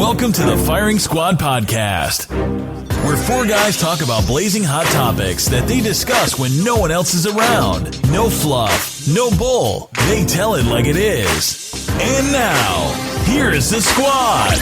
Welcome to the Firing Squad Podcast, where four guys talk about blazing hot topics that they discuss when no one else is around. No fluff, no bull. They tell it like it is. And now, here is the squad.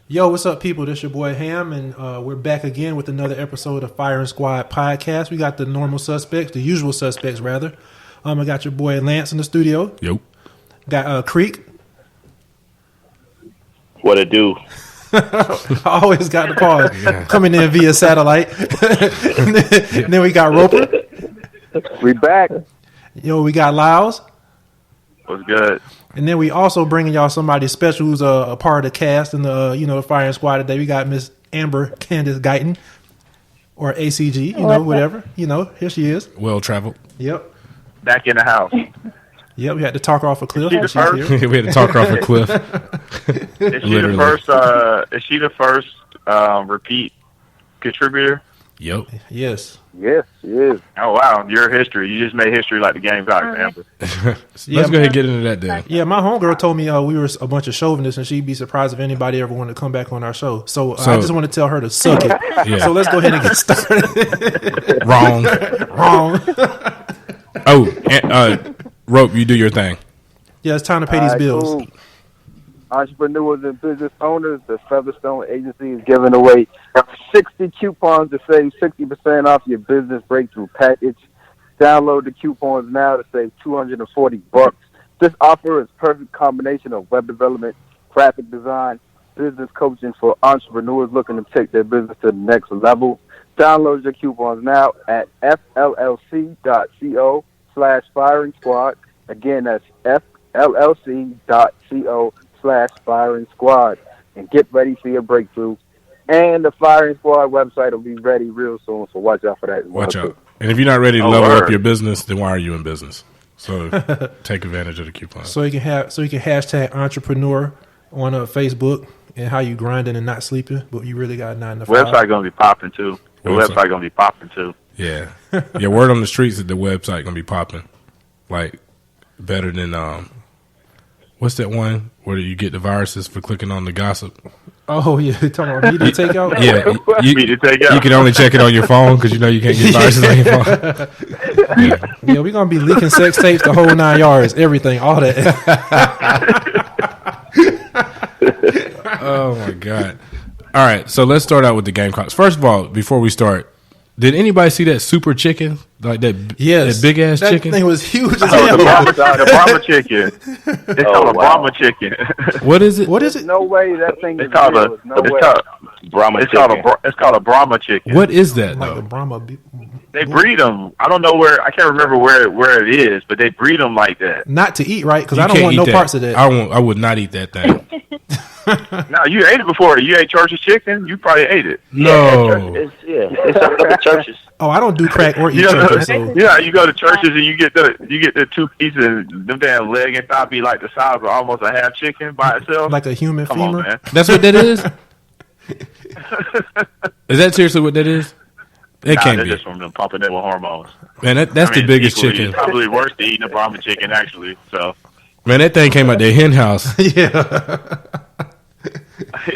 Yo, what's up, people? This your boy Ham, and we're back again with another episode of Firing Squad Podcast. We got the normal suspects, the usual suspects, rather. I got your boy Lance in the studio. Yo. Got Creek. What it do? I always got the pause. Coming in via satellite. And then we got Roper. We back. Yo, we got Lyles. What's good? And then we also bringing y'all somebody special who's a part of the cast in the the Firing Squad today. We got Miss Amber Candace Guyton, or ACG, whatever. Here she is. Well traveled. Yep. Back in the house. Yep, we had to talk her off a cliff. Is she the first? We had to talk her off a cliff. Is she the first repeat contributor? Yep. Yes. Yes, she is. Oh wow, your history. You just made history like the Gamecocks, Amber. Let's go ahead and get into that then. Yeah, my homegirl told me we were a bunch of chauvinists, and she'd be surprised if anybody ever wanted to come back on our show. So I just want to tell her to suck it. Yeah. So let's go ahead and get started. Wrong. Rope, you do your thing. Yeah, it's time to pay these bills. Cool. Entrepreneurs and business owners, the Featherstone Agency is giving away 60 coupons to save 60% off your business breakthrough package. Download the coupons now to save $240. This offer is a perfect combination of web development, graphic design, business coaching for entrepreneurs looking to take their business to the next level. Download your coupons now at fllc.co/firing squad. Again, that's fllc.co/firing squad, and get ready for your breakthrough. And the Firing Squad website will be ready real soon, so watch out for that. Watch out. And if you're not ready to level up your business, then why are you in business? So take advantage of the coupon. So you can hashtag entrepreneur on Facebook and how you grinding and not sleeping, but you really got 9 to 5. Website gonna be popping too. The website gonna be popping too. Yeah. Yeah, word on the streets that the website gonna be popping. Like better than what's that one where you get the viruses for clicking on the gossip? Oh yeah, talking about media takeout. Yeah, Media takeout. You can only check it on your phone because you can't get viruses on your phone. Yeah, we're gonna be leaking sex tapes, the whole 9 yards, everything, all that. Oh my god! All right, so let's start out with the Gamecocks. First of all, before we start, did anybody see that super chicken? Like that? Yes, that big ass chicken. That thing was huge as hell. hell. The Brahma chicken. It's called a Brahma chicken. What is it? What is it? No way that thing is It's called real. It's called a Brahma chicken. What is that Like though? the Brahma. They breed them. I don't know where. I can't remember where it is, but they breed them like that. Not to eat, right? Because You I don't can't want eat no that. parts of that. I would not eat that thing. No, you ate it before. You ate church's chicken. You probably ate it. No. It's up at the churches. Oh, I don't do crack or eat You know, churches. So. yeah, you go to churches and you get the 2 pieces, and them damn leg and thigh be like the size of almost a half chicken by itself. Like a human Come femur. on, man. That's what that is? Is that seriously what that is? It can't they're be. just from them pumping it with hormones. Man, that's the biggest chicken. It's probably worse than eating a Brahma chicken, actually. So, Man, that thing came out their hen house. Yeah.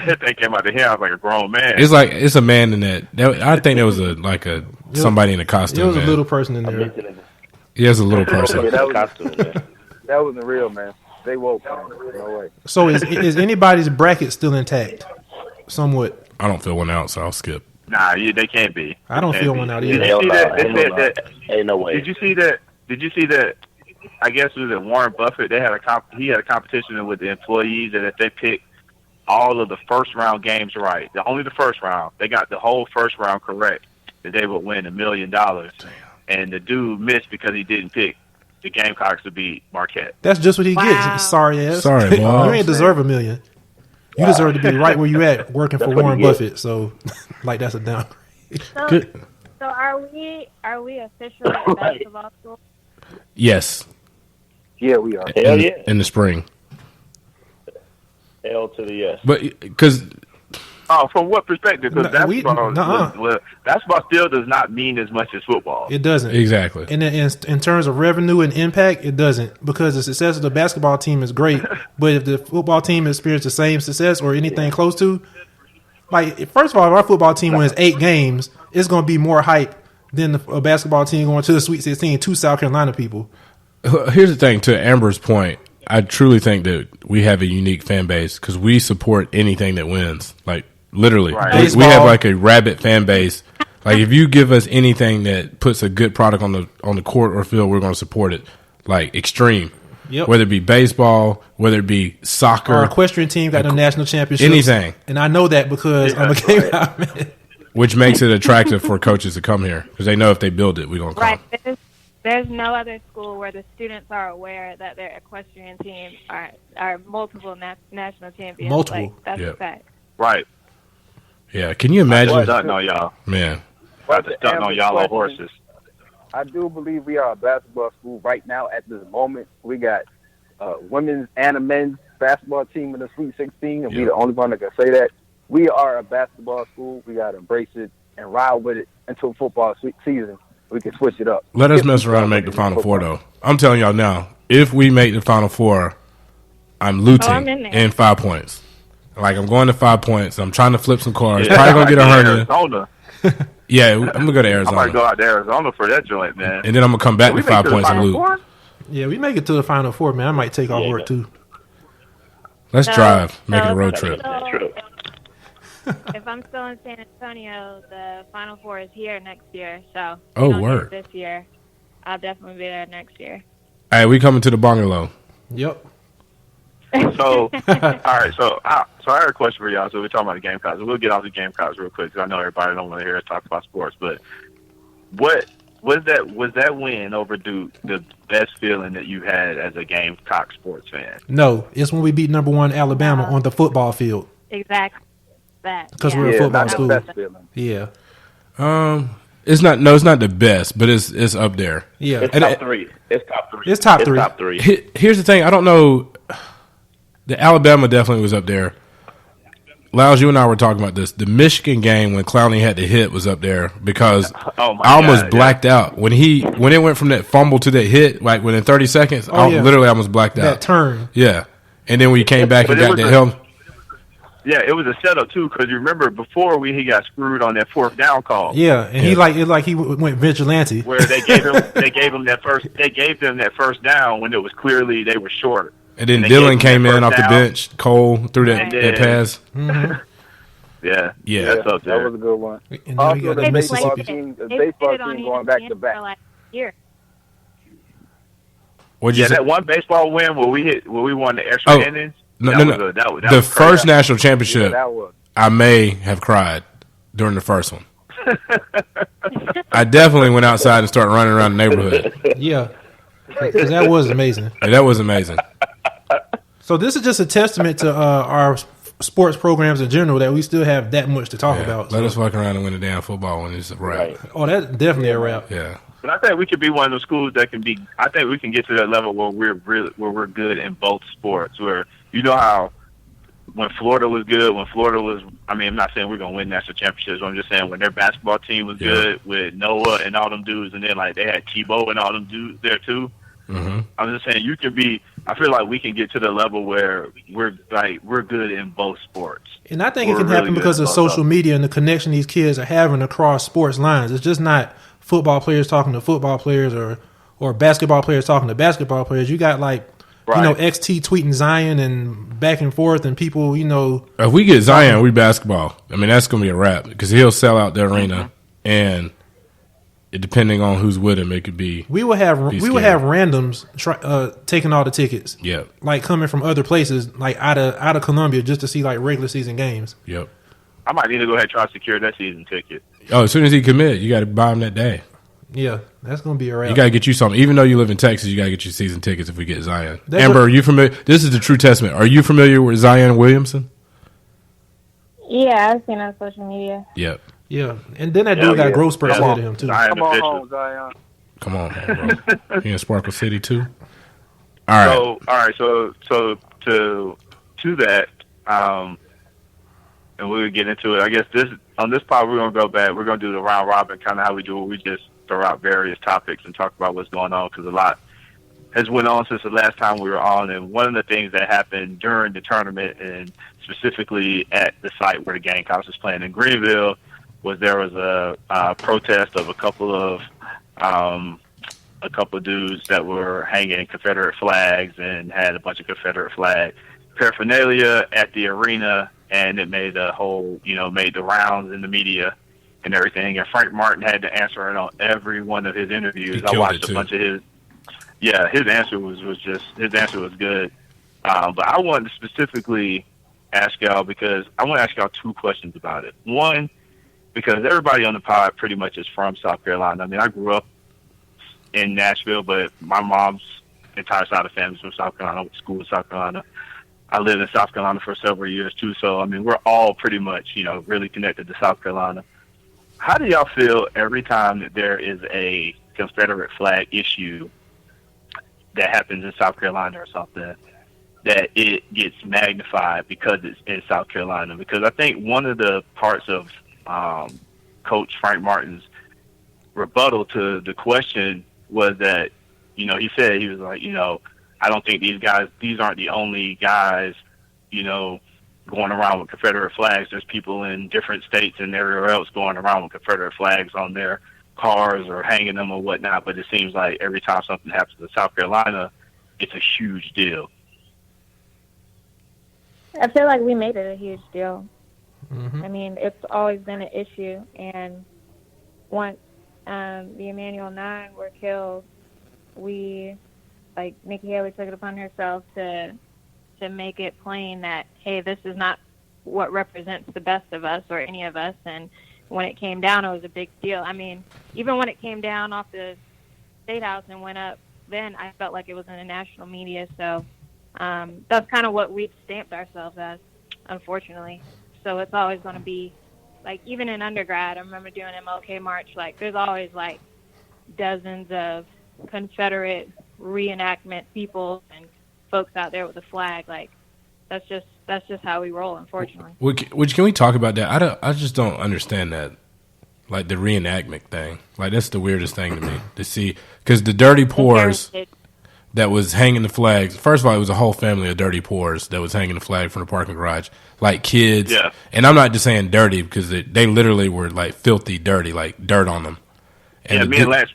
that thing came out the house like a grown man. It's a man in that. I think there was somebody in a costume. There was a man. little person in there. Yeah, it's a little person. That wasn't real, man. They woke. No way. So is anybody's bracket still intact? Somewhat. I don't fill one out, so I'll skip. Nah, they can't be. I don't feel one out either. Did you see that? They said that. Ain't no way. Did you see that? I guess it was at Warren Buffett. He had a competition with the employees, and if they picked all of the first round games right, only the first round, they got the whole first round correct, that they would win $1 million. And the dude missed because he didn't pick the Gamecocks to beat Marquette. That's just what he gets. Sorry ass. Sorry, boy. You ain't deserve $1 million. You deserve to be right where you at, working for Warren Buffett. So, that's a downgrade. So are we officially a basketball school? Yes. Yeah, we are. Hell yeah. In the spring. L to the yes. But because Oh, from what perspective? Because nuh-uh. basketball still does not mean as much as football. It doesn't. Exactly. And in terms of revenue and impact, it doesn't, because the success of the basketball team is great, but if the football team experiences the same success or anything close to, like, first of all, if our football team wins 8 games, it's going to be more hype than a basketball team going to the Sweet 16 to South Carolina people. Here's the thing, to Amber's point, I truly think that we have a unique fan base because we support anything that wins. Like, literally. Right. We have like a rabid fan base. Like, if you give us anything that puts a good product on the court or field, we're going to support it. Like, extreme. Yep. Whether it be baseball, whether it be soccer. Our equestrian team got the national championship. Anything. And I know that because I'm a Gamecock man. Which makes it attractive for coaches to come here because they know if they build it, we're going to come. Right. There's no other school where the students are aware that their equestrian team are multiple national champions. Multiple. Like, that's a fact. Right. Yeah. Can you imagine? I'm stunting on y'all. Man. I'm stunting on y'all on horses. I do believe we are a basketball school right now at this moment. We got women's and a men's basketball team in the Sweet 16, and we're the only one that can say that. We are a basketball school. We got to embrace it and ride with it until football season. We can switch it up. Let us mess around and make the Final Four, though. I'm telling y'all now, if we make the Final Four, I'm looting in 5 points. Like, I'm going to 5 points. I'm trying to flip some cars. Probably going to get a hernia. Yeah, I'm going to go to Arizona. I might go out to Arizona for that joint, man. And then I'm going to come back to 5 points and loot. Yeah, we make it to the Final Four, man. I might take off work, too. Let's drive. Make it a road trip. If I'm still in San Antonio, the Final Four is here next year. So, word. This year, I'll definitely be there next year. All right, we coming to the bungalow. Yep. So, all right. So I have a question for y'all. So we're talking about the Gamecocks. We'll get off the Gamecocks real quick because I know everybody don't want to hear us talk about sports. But what was that win over Duke the best feeling that you had as a Gamecock sports fan? No, it's when we beat number 1 Alabama on the football field. Exactly. That. Because we're a football school. Yeah. It's not the best, but it's up there. Yeah. It's top 3. It's top 3. It's top 3. Top 3. Here's the thing. I don't know. The Alabama definitely was up there. Lyles, you and I were talking about this. The Michigan game when Clowney had to hit was up there because I almost blacked out. When it went from that fumble to that hit, like within 30 seconds, I literally almost blacked out. That turn. Yeah. And then when you came back and got the help. Yeah, it was a setup too, because you remember before he got screwed on that 4th down call. Yeah, and he went vigilante. Where they gave them that first down when it was clearly they were short. And then Dylan came in off the bench. Cole threw that pass. Mm-hmm. Yeah, that's up there. That was a good one. And Also, the baseball team going back to back. What'd you say? That one baseball win where we won the extra innings. No. The first national championship, I may have cried during the first one. I definitely went outside and started running around the neighborhood. Yeah, because that was amazing. Yeah, that was amazing. So this is just a testament to our sports programs in general that we still have that much to talk about. Let us fuck around and win the damn football when it's a wrap. Right. Oh, that's definitely a wrap. Yeah. But I think we could be one of those schools that can be. I think we can get to that level where we're good in both sports. Where you know how when Florida was good, I'm not saying we're gonna win national championships. I'm just saying when their basketball team was good with Noah and all them dudes, and then like they had Tebow and all them dudes there too. Mm-hmm. I'm just saying you can be. I feel like we can get to the level where we're good in both sports. And I think it can happen because of social media and the connection these kids are having across sports lines. It's just not football players talking to football players or basketball players talking to basketball players. You got XT tweeting Zion and back and forth and people, If we get Zion, we basketball. I mean, that's going to be a wrap because he'll sell out the arena and depending on who's with him, it could be. We will have randoms taking all the tickets. Yep. Like coming from other places, like out of Columbia, just to see like regular season games. Yep. I might need to go ahead and try to secure that season ticket. Oh, as soon as he commit, you got to buy him that day. Yeah, that's going to be a wrap. You got to get you something. Even though you live in Texas, you got to get your season tickets if we get Zion. Amber, are you familiar? This is the true testament. Are you familiar with Zion Williamson? Yeah, I've seen on social media. Yep. Yeah, and then that dude got growth spurts ahead of him too. Zion Come on home, Zion. Come on, man, bro. You in Sparkle City too? All right. So to that, and we'll get into it. I guess on this part we're gonna go back. We're gonna do the round robin, kind of how we do it. We just throw out various topics and talk about what's going on because a lot has went on since the last time we were on. And one of the things that happened during the tournament, and specifically at the site where the Gamecocks was playing in Greenville, was there was a protest of a couple of dudes that were hanging Confederate flags and had a bunch of Confederate flag paraphernalia at the arena, and it made made the rounds in the media and everything. And Frank Martin had to answer it on every one of his interviews. I watched a bunch of his. Yeah, his answer was good. But I wanted to specifically ask y'all because I want to ask y'all two questions about it. One, because everybody on the pod pretty much is from South Carolina. I mean, I grew up in Nashville, but my mom's entire side of the family is from South Carolina. I went to school in South Carolina. I lived in South Carolina for several years too. So, I mean, we're all pretty much, really connected to South Carolina. How do y'all feel every time that there is a Confederate flag issue that happens in South Carolina or something, that it gets magnified because it's in South Carolina? Because I think one of the parts of Coach Frank Martin's rebuttal to the question was that, he said, he was like, I don't think these aren't the only guys, going around with Confederate flags. There's people in different states and everywhere else going around with Confederate flags on their cars or hanging them or whatnot. But it seems like every time something happens in South Carolina, it's a huge deal. I feel like we made it a huge deal. Mm-hmm. I mean, it's always been an issue. And once the Emmanuel 9 were killed, Nikki Haley took it upon herself to make it plain that, hey, this is not what represents the best of us or any of us. And when it came down, it was a big deal. I mean, even when it came down off the State House and went up, then I felt like it was in the national media. So that's kind of what we've stamped ourselves as, unfortunately. So it's always going to be, even in undergrad, I remember doing MLK March, there's always, dozens of Confederate reenactment people and folks out there with a flag. That's just how we roll, unfortunately. Which can we talk about that? I just don't understand that, the reenactment thing. That's the weirdest thing to me to see, because the Dirty Poors that was hanging the flags. First of all, it was a whole family of Dirty Poors that was hanging the flag from the parking garage, kids. Yeah. And I'm not just saying dirty because they literally were filthy dirty, dirt on them. And me and Lance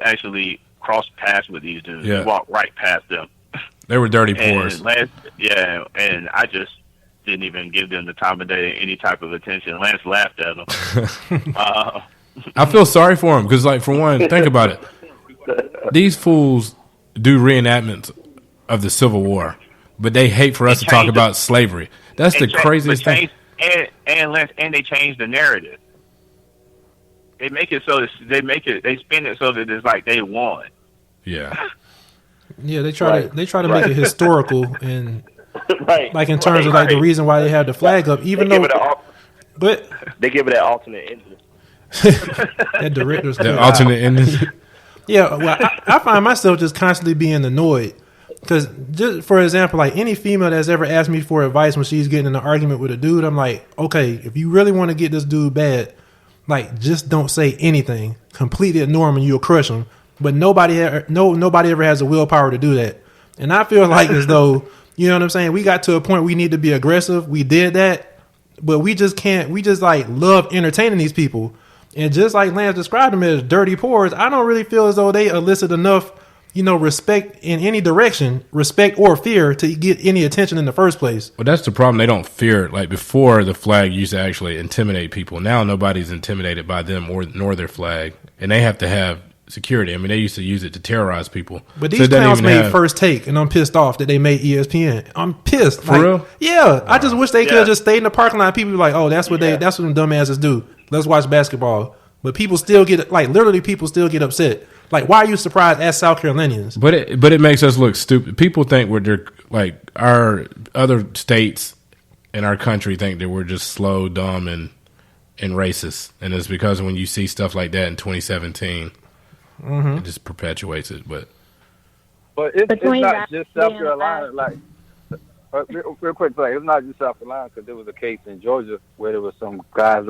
actually crossed paths with these dudes. Yeah. We walked right past them. They were Dirty Poors. And I just didn't even give them the time of day, any type of attention. Lance laughed at them. I feel sorry for them because, for one, think about it. These fools do reenactments of the Civil War, but they hate for us to talk about slavery. That's the craziest thing. And they change the narrative. They make it so they spin it so that it's like they won. Yeah. Yeah, they try to make it historical and right. In terms of the reason why they have the flag up, even though but they give it that alternate ending. That director's cut. The alternate ending. Yeah, well, I find myself just constantly being annoyed because, just for example, any female that's ever asked me for advice when she's getting in an argument with a dude, I'm like, okay, if you really want to get this dude bad, just don't say anything. Completely ignore him and you'll crush him. But nobody ever has the willpower to do that. And I feel as though, you know what I'm saying, we got to a point we need to be aggressive. We did that, but we just can't. We just love entertaining these people. And just like Lance described them as Dirty Poors, I don't really feel as though they elicit enough, respect in any direction, respect or fear to get any attention in the first place. Well, that's the problem. They don't fear it. Before, the flag used to actually intimidate people. Now nobody's intimidated by them nor their flag. And they have to have security. I mean, they used to use it to terrorize people. But these clowns made First Take, and I'm pissed off that they made ESPN. I'm pissed. For real? Yeah. I just wish they could have just stayed in the parking lot. People be like, oh, that's what them dumbasses do. Let's watch basketball. But people still get, literally people still get upset. Why are you surprised as South Carolinians? But it makes us look stupid. People think our other states in our country think that we're just slow, dumb, and racist. And it's because when you see stuff like that in 2017, it just perpetuates it. But it's not just South Carolina. real quick, like, it's not just South Carolina, because there was a case in Georgia where there was some guys